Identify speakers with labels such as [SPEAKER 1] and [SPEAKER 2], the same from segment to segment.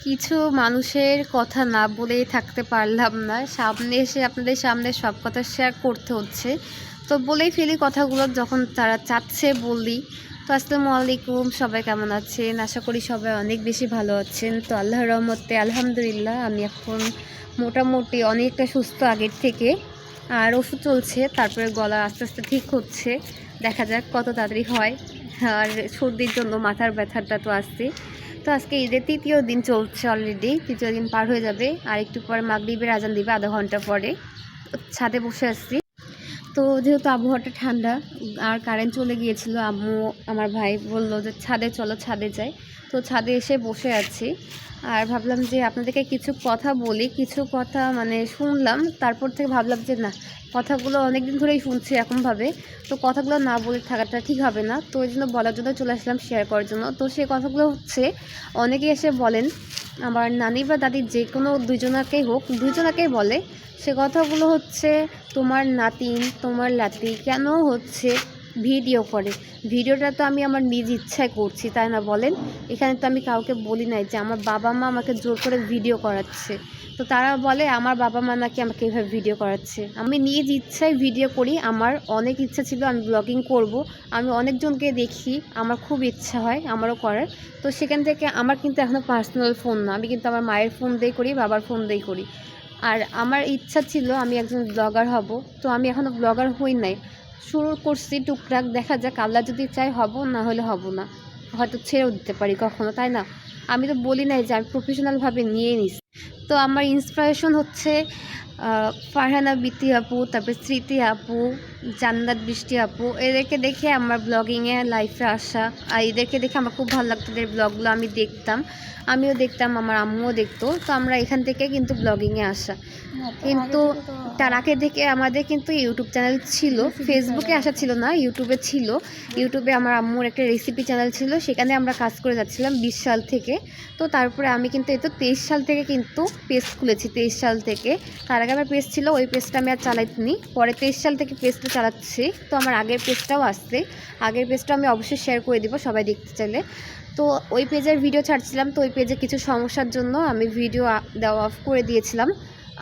[SPEAKER 1] কিছু মানুষের কথা না বলেই থাকতে পারলাম না, সামনে এসে আপনাদের সামনে সব কথা শেয়ার করতে হচ্ছে। তো বলেই ফেলি কথাগুলো, যখন তারা চাচ্ছে বলি। তো আসসালামু আলাইকুম, সবাই কেমন আছেন? আশা করি সবাই অনেক বেশি ভালো আছেন। তো আল্লাহর রহমতে আলহামদুলিল্লাহ আমি এখন মোটামুটি অনেকটা সুস্থ আগের থেকে। আর ওষুধ চলছে, তারপরে গলা আস্তে আস্তে ঠিক হচ্ছে, দেখা যাক কত তাড়াতাড়ি হয়। আর সর্দির জন্য মাথার ব্যথাটা তো আসছে। তো আজকে ঈদের তৃতীয় দিন চলছে, অলরেডি তৃতীয় দিন পার হয়ে যাবে। আর একটু পরে মাগরিবের আজান দিবে আধা ঘন্টা পরে। ছাদে বসে আসছি। তো যেহেতু আবহাওয়াটা ঠান্ডা আর কারেন্ট চলে গিয়েছিল, আম্মু আমার ভাই বলল যে ছাদে চলো, ছাদে যাই। তো ছাদে এসে বসে আছি। আর ভাবলাম যে আপনাদেরকে কিছু কথা বলি, কিছু কথা মানে শুনলাম, তারপর থেকে ভাবলাম যে না, কথাগুলো অনেক দিন ধরেই শুনছি এরকমভাবে, তো কথাগুলো না বলে থাকাটা ঠিক হবে না। তো ওই জন্য বলার জন্য চলে আসলাম, শেয়ার করার জন্য। তো সেই কথাগুলো হচ্ছে, অনেকে এসে বলেন, আমার নানি বা দাদি যে কোনো দুজনাকেই হোক, দুজনাকেই বলে, সে কথাগুলো হচ্ছে, তোমার নাতিন তোমার লাতি কেন হচ্ছে ভিডিও করে। ভিডিওটা তো আমি আমার নিজ ইচ্ছায় করছি, তাই না বলেন? এখানে তো আমি কাউকে বলি নাই যে আমার বাবা মা আমাকে জোর করে ভিডিও করাচ্ছে। তো তারা বলে আমার বাবা মা নাকি আমাকে এইভাবে ভিডিও করাচ্ছে। আমি নিজ ইচ্ছায় ভিডিও করি, আমার অনেক ইচ্ছা ছিল আমি ব্লগিং করব। আমি অনেকজনকে দেখি, আমার খুব ইচ্ছা হয় আমারও করার। তো সেখান থেকে আমার কিন্তু এখনও পার্সোনাল ফোন না, আমি কিন্তু আমার মায়ের ফোন দিয়েই করি, বাবার ফোন দিয়েই করি। আর আমার ইচ্ছা ছিল আমি একজন ব্লগার হব। তো আমি এখনও ব্লগার হই নাই, শুরু করছি টুকটাক, দেখা যাক, আল্লাহ যদি চাই হব, না হলে হব না, হয়তো ছেড়েও দিতে পারি কখনো, তাই না? আমি তো বলি নাই যে আমি প্রফেশনালভাবে নিয়ে নিছি। তো আমার ইন্সপিরেশন হচ্ছে ফারহানা বিতি আপু, তারপরে স্মৃতি আপু, জান্নাত বৃষ্টি আপু, এদেরকে দেখে আমার ব্লগিংয়ে লাইফে আসা। আর এদেরকে দেখে আমার খুব ভালো লাগতো, এদের ব্লগগুলো আমি দেখতাম, আমিও দেখতাম, আমার আম্মুও দেখতো। তো আমরা এখান থেকে কিন্তু ব্লগিংয়ে আসা। কিন্তু তার আগে থেকে আমাদের কিন্তু ইউটিউব চ্যানেল ছিল, ফেসবুকে আসা ছিল না, ইউটিউবে ছিল। ইউটিউবে আমার আম্মুর একটা রেসিপি চ্যানেল ছিল, সেখানে আমরা কাজ করে যাচ্ছিলাম 20 সাল থেকে। তো তারপরে আমি কিন্তু এই তো 23 সাল থেকে কিন্তু পেজ খুলেছি, 23 সাল থেকে। তার আগে আমার পেজ ছিল, ওই পেজটা আমি আর চালাইনি, পরে 23 সাল থেকে পেজটা চালাচ্ছি। তো আমার আগের পেজটাও আসছে, আগের পেজটা আমি অবশ্যই শেয়ার করে দিব সবাই দেখতে চাইলে। তো ওই পেজের ভিডিও ছাড়ছিলাম, তো ওই পেজে কিছু সমস্যার জন্য আমি ভিডিও দেওয়া অফ করে দিয়েছিলাম।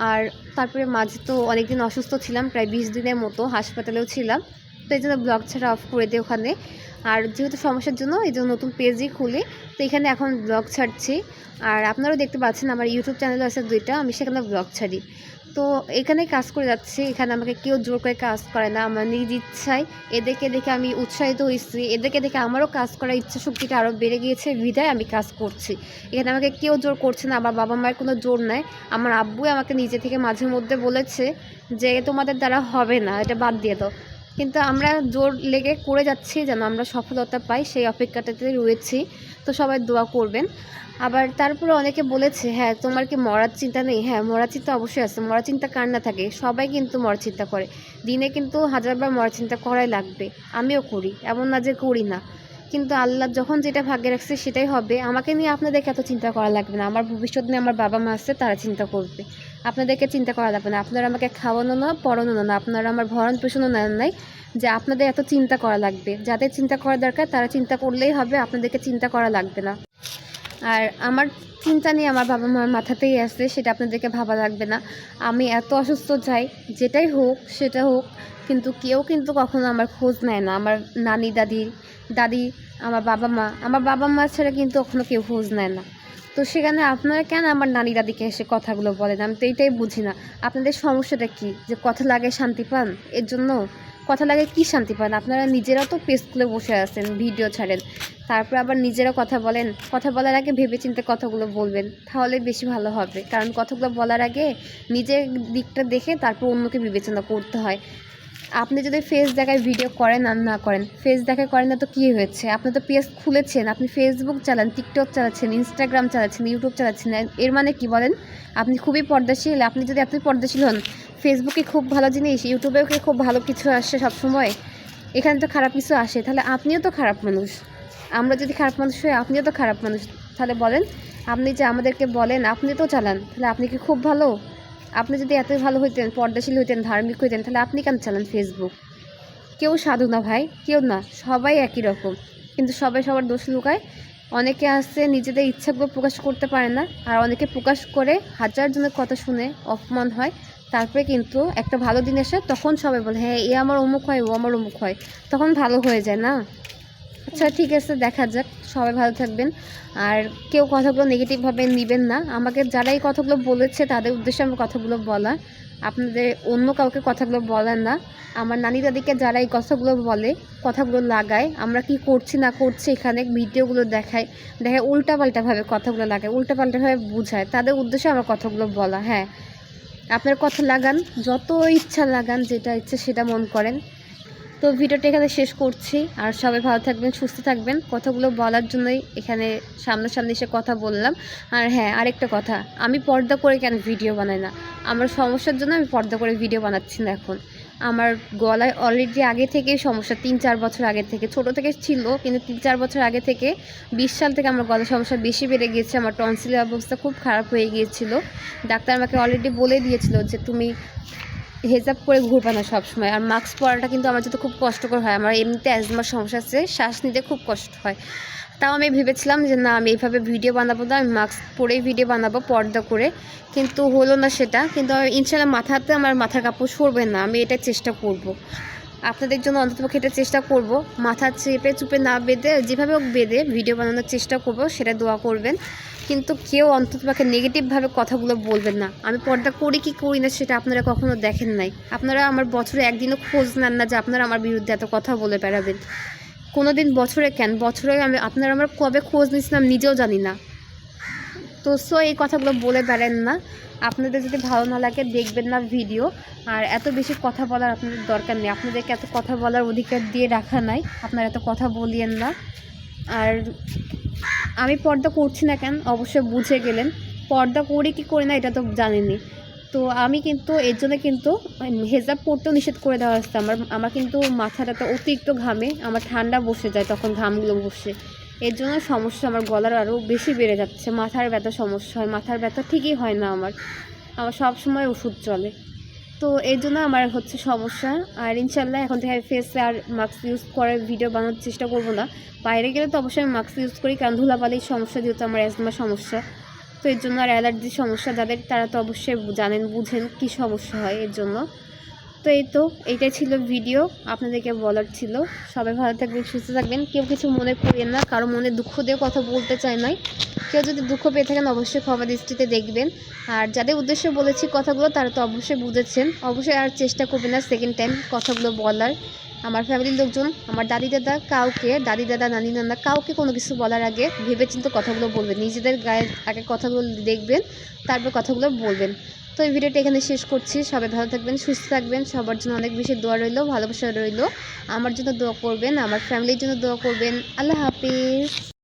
[SPEAKER 1] আর তারপরে মাঝে তো অনেকদিন অসুস্থ ছিলাম, প্রায় 20 দিনের মতো হাসপাতালেও ছিলাম। তো এই জন্য ব্লগ ছাড়া অফ করে দিই ওখানে। আর যেহেতু সমস্যার জন্য এই জন্য নতুন পেজই খুলি, তো এখানে এখন ব্লগ ছাড়ছি। আর আপনারাও দেখতে পাচ্ছেন আমার ইউটিউব চ্যানেল আছে 2টা, আমি সেখানে ব্লগ ছাড়ি। তো এখানে কাজ করে যাচ্ছি, এখানে আমাকে কেউ জোর করে কাজ করে না, আমার নিজ ইচ্ছায়। এদেরকে দেখে আমি উৎসাহিত হয়েছি, এদেরকে দেখে আমারও কাজ করার ইচ্ছা শক্তিটা আরও বেড়ে গিয়েছে, বিধায় আমি কাজ করছি। এখানে আমাকে কেউ জোর করছে না, আমার বাবা মায়ের কোনো জোর নাই। আমার আব্বুই আমাকে নিজে থেকে মাঝে মধ্যে বলেছে যে তোমাদের দ্বারা হবে না, এটা বাদ দিয়ে দাও। কিন্তু আমরা জোর লেগে করে যাচ্ছি যেন আমরা সফলতা পাই, সেই অপেক্ষাটাতে রয়েছি। তো সবাই দোয়া করবেন। আবার তারপরে অনেকে বলেছে, হ্যাঁ তোমার কি মরার চিন্তা নেই? হ্যাঁ, মরার চিন্তা অবশ্যই আছে, মরার চিন্তা কার না থাকে, সবাই কিন্তু মরার চিন্তা করে। দিনে কিন্তু 1000বার মরার চিন্তা করাই লাগবে, আমিও করি, এমন না যে করি না। কিন্তু আল্লাহ যখন যেটা ভাগ্যে রাখছে সেটাই হবে। আমাকে নিয়ে আপনাদেরকে এত চিন্তা করা লাগবে না, আমার ভবিষ্যৎ নিয়ে আমার বাবা মা আছে, তারা চিন্তা করবে। আপনাদেরকে চিন্তা করা লাগবে না, আপনারা আমাকে খাওয়ানো না, পড়ানো না, আপনারা আমার ভরণ পোষণও নেন নাই যে আপনাদের এত চিন্তা করা লাগবে। যাদের চিন্তা করা দরকার তারা চিন্তা করলেই হবে, আপনাদেরকে চিন্তা করা লাগবে না। আর আমার চিন্তা নিয়ে আমার বাবা মার মাথাতেই আছে, সেটা আপনাদেরকে ভাবা লাগবে না। আমি এত অসুস্থ যাই, যেটাই হোক সেটা হোক, কিন্তু কেউ কিন্তু কখনো আমার খোঁজ নেয় না। আমার নানি দাদি, আমার বাবা মা ছাড়া কিন্তু কখনো কেউ খোঁজ নেয় না। তো সেখানে আপনারা কেন আমার নানি দাদিকে এসে কথাগুলো বলেন? আমি তো এইটাই বুঝি না, আপনাদের সমস্যাটা কি? যে কথা লাগে শান্তি পান, এর জন্য কথা লাগে কি শান্তি পান? আপনারা নিজেরাও তো পেজ খুলে বসে আছেন, ভিডিও ছাড়েন, তারপর আবার নিজেরা কথা বলেন। কথা বলার আগে ভেবেচিন্তে কথাগুলো বলবেন, তাহলে বেশি ভালো হবে। কারণ কথাগুলো বলার আগে নিজের দিকটা দেখে তারপর অন্যকে বিবেচনা করতে হয়। আপনি যদি ফেস দেখায় ভিডিও করেন আর না করেন, ফেস দেখায় করেন না তো কী হয়েছে? আপনি তো পেজ খুলেছেন, আপনি ফেসবুক চালান, টিকটক চালাচ্ছেন, ইনস্টাগ্রাম চালাচ্ছেন, ইউটিউব চালাচ্ছেন, এর মানে কি বলেন? আপনি খুবই পর্দাশীল। আপনি যদি এতই পর্দাশীল হন, ফেসবুকে খুব ভালো জিনিস, ইউটিউবেও কি খুব ভালো কিছু আসে সবসময়? এখানে তো খারাপ কিছু আসে, তাহলে আপনিও তো খারাপ মানুষ। আমরা যদি খারাপ মানুষ হই, আপনিও তো খারাপ মানুষ। তাহলে বলেন, আপনি যে আমাদেরকে বলেন আপনি তো চালান, তাহলে আপনি কি খুব ভালো? আপনি যদি এতই ভালো হইতেন, পর্দাশীল হইতেন, ধার্মিক হইতেন, তাহলে আপনি কেন চালান ফেসবুক? কেউ সাধু না ভাই, কেউ না, সবাই একই রকম। কিন্তু সবাই সবার দোষ লুকায়, অনেকে আছে নিজেদের ইচ্ছাগুলো প্রকাশ করতে পারে না, আর অনেকে প্রকাশ করে হাজার জনের কথা শুনে অপমান হয়, তারপরে কিন্তু একটা ভালো দিন আসে তখন সবাই বলে হ্যাঁ এ আমার অমুক হয়, ও আমার অমুক হয়, তখন ভালো হয়ে যায় না। আচ্ছা ঠিক আছে, দেখা যাক। সবাই ভালো থাকবেন, আর কেউ কথাগুলো নেগেটিভভাবে নেবেন না। আমাকে যারা এই কথাগুলো বলেছে তাদের উদ্দেশ্যে আমার কথাগুলো বলা, আপনাদের অন্য কাউকে কথাগুলো বলার না। আমার নানি দাদিকে যারা এই কথাগুলো বলে, কথাগুলো লাগায়, আমরা কি করছি না করছি এখানে ভিডিওগুলো দেখায়, উল্টাপাল্টাভাবে কথাগুলো লাগায়, উল্টাপাল্টাভাবে বুঝায়, তাদের উদ্দেশ্যে আমার কথাগুলো বলা। হ্যাঁ, আপনার কথা লাগান, যত ইচ্ছা লাগান, যেটা ইচ্ছে সেটা মন করেন। তো ভিডিওটা এখানে শেষ করছি, আর সবাই ভালো থাকবেন, সুস্থ থাকবেন। কথাগুলো বলার জন্যই এখানে সামনাসামনি এসে কথা বললাম। আর হ্যাঁ, আরেকটা কথা, আমি পর্দা করে কেন ভিডিও বানাই না, আমার সমস্যার জন্য আমি পর্দা করে ভিডিও বানাচ্ছি না এখন। আমার গলায় অলরেডি আগে থেকেই সমস্যা, 3-4 বছর আগে থেকে, ছোটো থেকে ছিল, কিন্তু 3-4 বছর আগে থেকে, 20 সাল থেকে আমার গলার সমস্যা বেশি বেড়ে গিয়েছে। আমার টনসিলের অবস্থা খুব খারাপ হয়ে গিয়েছিল। ডাক্তার আমাকে অলরেডি বলে দিয়েছিল যে তুমি হেজাব করে ঘুরবে না সবসময়, আর মাস্ক পরাটা কিন্তু আমার যাতে খুব কষ্টকর হয়। আমার এমনিতে অ্যাজমার সমস্যা আছে, শ্বাস নিতে খুব কষ্ট হয়। তাও আমি ভেবেছিলাম যে না, আমি এইভাবে ভিডিও বানাবো না, আমি মাস্ক পরেই ভিডিও বানাবো পর্দা করে, কিন্তু হলো না সেটা। কিন্তু ইনশাল্লাহ মাথাতে আমার মাথার কাপড় সরবে না, আমি এটা চেষ্টা করব। আপনাদের জন্য অন্ততপক্ষে এটা চেষ্টা করব, মাথা চেপে চুপে না বেঁধে, যেভাবে হোক বেঁধে ভিডিও বানানোর চেষ্টা করব, সেটা দোয়া করবেন। কিন্তু কেউ অন্ততপক্ষে নেগেটিভভাবে কথাগুলো বলবেন না। আমি পর্দা করি কি করি না সেটা আপনারা কখনো দেখেন নাই। আপনারা আমার বছরে একদিনও খোঁজ নেন না যে আপনারা আমার বিরুদ্ধে এত কথা বলে বেড়াবেন। কোনো দিন বছরে কেন, বছরে আপনারা আমার কবে খোঁজ নিয়েছিলাম নিজেও জানি না। তো এই কথাগুলো বলে বেড়েন না। আপনাদের যদি ভালো না লাগে দেখবেন না ভিডিও। আর এত বেশি কথা বলার আপনাদের দরকার নেই, আপনাদেরকে এত কথা বলার অধিকার দিয়ে রাখা নাই, আপনারা এত কথা বলিয়েন না। আর আমি পর্দা করছি না কেন অবশ্যই বুঝে গেলেন, পর্দা করি কি করি না এটা তো জানেনই। তো আমি কিন্তু এর জন্য কিন্তু হেজাব পরতেও নিষেধ করে দেওয়া হচ্ছে। আমার কিন্তু মাথাটা তো অতিরিক্ত ঘামে, আমার ঠান্ডা বসে যায় তখন ঘামগুলো বসে, এর জন্য সমস্যা আমার গলার আরও বেশি বেড়ে যাচ্ছে। মাথার ব্যথা সমস্যা হয়, মাথার ব্যথা ঠিকই হয় না আমার সব সময় ওষুধ চলে। তো এই জন্য আমার হচ্ছে সমস্যা। আর ইনশাল্লাহ এখন থেকে ফেসে আর মাস্ক ইউজ করে ভিডিও বানানোর চেষ্টা করব না। বাইরে গেলে তো অবশ্যই আমি মাস্ক ইউজ করি, কারণ ধুলাবালির সমস্যা, যেহেতু আমার অ্যাজমার সমস্যা, তো এর জন্য, আর অ্যালার্জির সমস্যা যাদের, তারা তো অবশ্যই জানেন বুঝেন কী সমস্যা হয় এর জন্য। তো এইটাই ছিল ভিডিও, আপনাদেরকে বলার ছিল। সবাই ভালো থাকবেন, সুস্থ থাকবেন, কেউ কিছু মনে করেন না, কারো মনে দুঃখ দিয়ে কথা বলতে চাই নাই। কেউ যদি দুঃখ পেয়ে থাকেন অবশ্যই ক্ষমা দৃষ্টিতে দেখবেন। আর যাদের উদ্দেশ্যে বলেছি কথাগুলো তারা তো অবশ্যই বুঝেছেন, অবশ্যই আর চেষ্টা করবেন না সেকেন্ড টাইম কথাগুলো বলার। আমার ফ্যামিলির লোকজন, আমার দাদি দাদা নানি নানা কাউকে কোনো কিছু বলার আগে ভেবেচিন্তে কথাগুলো বলবেন, নিজেদের গায়ে আগে কথাগুলো দেখবেন, তারপর কথাগুলো বলবেন। তো এই ভিডিওটা এখানে শেষ করছি। সবাই ভালো থাকবেন, সুস্থ থাকবেন, সবার জন্য অনেক বেশি দোয়া রইল, ভালোবাসা রইল। আমার জন্য দোয়া করবেন, আমার ফ্যামিলির জন্য দোয়া করবেন। আল্লাহ হাফিজ।